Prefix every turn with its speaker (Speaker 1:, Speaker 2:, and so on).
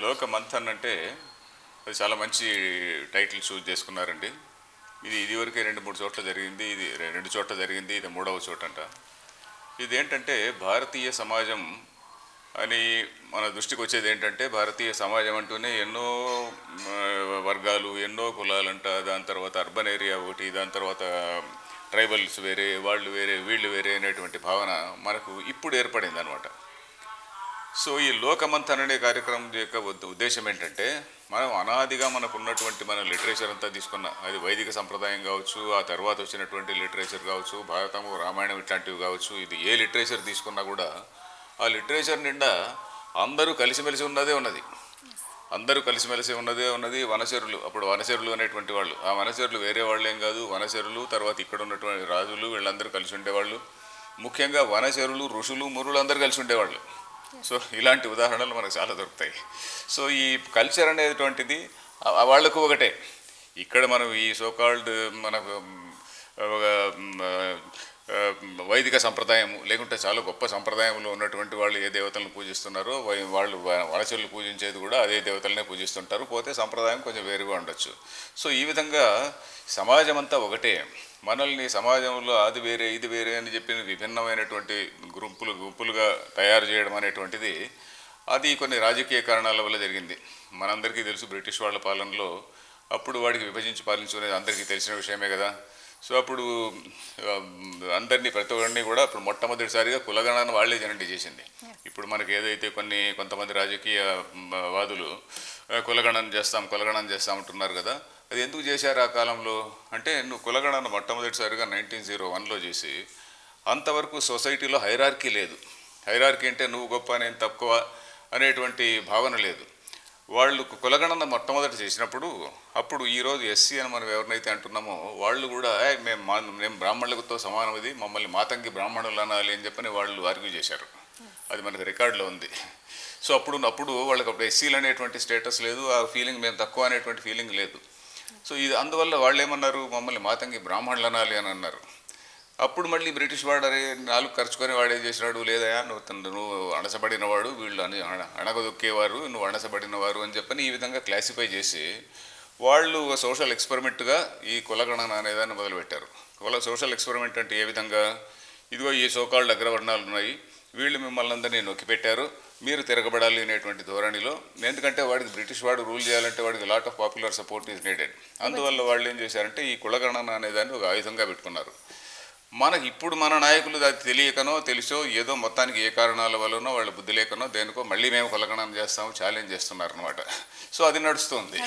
Speaker 1: లోకమంథన్ అంటే అది చాలా మంచి టైటిల్ చూజ్ చేసుకున్నారండి. ఇదివరకే 2-3 చోట్ల జరిగింది, ఇది 2 చోట్ల జరిగింది, ఇది 3వ చోట అంట. ఇదేంటంటే భారతీయ సమాజం అని మన దృష్టికి వచ్చేది ఏంటంటే, భారతీయ సమాజం అంటూనే ఎన్నో వర్గాలు, ఎన్నో కులాలంట, దాని తర్వాత అర్బన్ ఏరియా ఒకటి, దాని తర్వాత ట్రైబల్స్ వేరే, వాళ్ళు వేరే, వీళ్ళు వేరే అనేటువంటి భావన మనకు ఇప్పుడు ఏర్పడింది అనమాట. సో ఈ లోకమంథన్ అనే కార్యక్రమం యొక్క ఉద్దేశం ఏంటంటే, మనం అనాదిగా మనకు ఉన్నటువంటి మన లిటరేచర్ అంతా తీసుకున్న, అది వైదిక సంప్రదాయం కావచ్చు, ఆ తర్వాత వచ్చినటువంటి లిటరేచర్ కావచ్చు, భారతము రామాయణం ఇట్లాంటివి కావచ్చు, ఇది ఏ లిటరేచర్ తీసుకున్నా కూడా ఆ లిటరేచర్ నిండా అందరూ కలిసిమెలిసి ఉన్నదే ఉన్నది. అందరూ కలిసిమెలిసి ఉన్నదే ఉన్నది. వనచరులు, అప్పుడు వనచరులు అనేటువంటి వాళ్ళు, ఆ వనచరులు వేరే వాళ్ళు ఏం కాదు, వనచరులు తర్వాత ఇక్కడ ఉన్నటువంటి రాజులు వీళ్ళందరూ కలిసి ఉండేవాళ్ళు. ముఖ్యంగా వనచరులు, ఋషులు, మురులు అందరూ కలిసి ఉండేవాళ్ళు. సో ఇలాంటి ఉదాహరణలు మనకు చాలా దొరుకుతాయి. సో ఈ కల్చర్ అనేటువంటిది వాళ్లకు ఒకటే. ఇక్కడ మనం ఈ సోకాల్డ్ మనకు వైదిక సంప్రదాయము లేకుంటే చాలా గొప్ప సంప్రదాయంలో ఉన్నటువంటి వాళ్ళు ఏ దేవతలను పూజిస్తున్నారో వాళ్ళు వనచరులు పూజించేది కూడా అదే దేవతలనే పూజిస్తుంటారు. పోతే సంప్రదాయం కొంచెం వేరుగా ఉండొచ్చు. సో ఈ విధంగా సమాజం అంతా ఒకటే. మనల్ని సమాజంలో అది వేరే ఇది వేరే అని చెప్పిన విభిన్నమైనటువంటి గుంపులుగా తయారు చేయడం అనేటువంటిది అది కొన్ని రాజకీయ కారణాల వల్ల జరిగింది. మనందరికీ తెలుసు, బ్రిటిష్ వాళ్ళ పాలనలో అప్పుడు వాడికి విభజించి పాలించుకునేది అందరికీ తెలిసిన విషయమే కదా. సో అప్పుడు అందరినీ ప్రతి ఒక్కరిని కూడా అప్పుడు మొట్టమొదటిసారిగా కులగణన వాళ్లే జనరెట్ చేసింది. ఇప్పుడు మనకి ఏదైతే కొంతమంది రాజకీయ వాదులు కులగణన చేస్తాం అంటున్నారు కదా, అది ఎందుకు చేశారు ఆ కాలంలో అంటే, నువ్వు కులగణన మొట్టమొదటిసారిగా 1901లో చేసి అంతవరకు సొసైటీలో హైరార్కీ లేదు. హైరార్కీ అంటే నువ్వు గొప్ప నేను తక్కువ అనేటువంటి భావన లేదు. వాళ్ళు కులగణన మొట్టమొదటి చేసినప్పుడు అప్పుడు ఈరోజు ఎస్సీ అని మనం ఎవరినైతే అంటున్నామో వాళ్ళు కూడా మేము బ్రాహ్మణులతో సమానం, ఇది మమ్మల్ని మాతంగి బ్రాహ్మణులు అనాలి అని చెప్పని వాళ్ళు ఆర్గ్యూ చేశారు. అది మనకు రికార్డులో ఉంది. సో అప్పుడు వాళ్ళకి అప్పుడు ఎస్సీలు అనేటువంటి స్టేటస్ లేదు, ఆ ఫీలింగ్ మేము తక్కువ అనేటువంటి ఫీలింగ్ లేదు. సో ఇది అందువల్ల వాళ్ళు ఏమన్నారు, మమ్మల్ని మాతంగి బ్రాహ్మణులు అనాలి అని అన్నారు. అప్పుడు మళ్ళీ బ్రిటిష్ వాడు అరే నాలుగు ఖర్చుకొని వాడు ఏం చేసినాడు, లేదా నువ్వు అణసబడినవాడు, వీళ్ళు అణగదొక్కేవారు, నువ్వు అణసబడినవారు అని చెప్పని ఈ విధంగా క్లాసిఫై చేసి వాళ్ళు సోషల్ ఎక్స్పెరిమెంట్గా ఈ కులగణన అనేదాన్ని మొదలుపెట్టారు. సోషల్ ఎక్స్పెరిమెంట్ అంటే ఏ విధంగా, ఇదిగో ఈ సోకాల్డ్ అగ్రవర్ణాలు ఉన్నాయి, వీళ్ళు మిమ్మల్ని అందరినీ నొక్కిపెట్టారు, మీరు తిరగబడాలి అనేటువంటి ధోరణిలో. ఎందుకంటే వాడికి బ్రిటిష్ వాడు రూల్ చేయాలంటే వాడికి lot of popular support is needed. అందువల్ల వాళ్ళు ఏం చేశారంటే ఈ కులగణన అనేదాన్ని ఒక ఆయుధంగా పెట్టుకున్నారు. మనకి ఇప్పుడు మన నాయకులు అది తెలియకనో తెలుసో ఏదో మొత్తానికి ఏ కారణాల వల్లనో వాళ్ళ బుద్ధి లేకనో దేనికో మళ్ళీ మేము కులగణన చేస్తాము ఛాలెంజ్ చేస్తున్నారు అనమాట. సో అది నడుస్తుంది.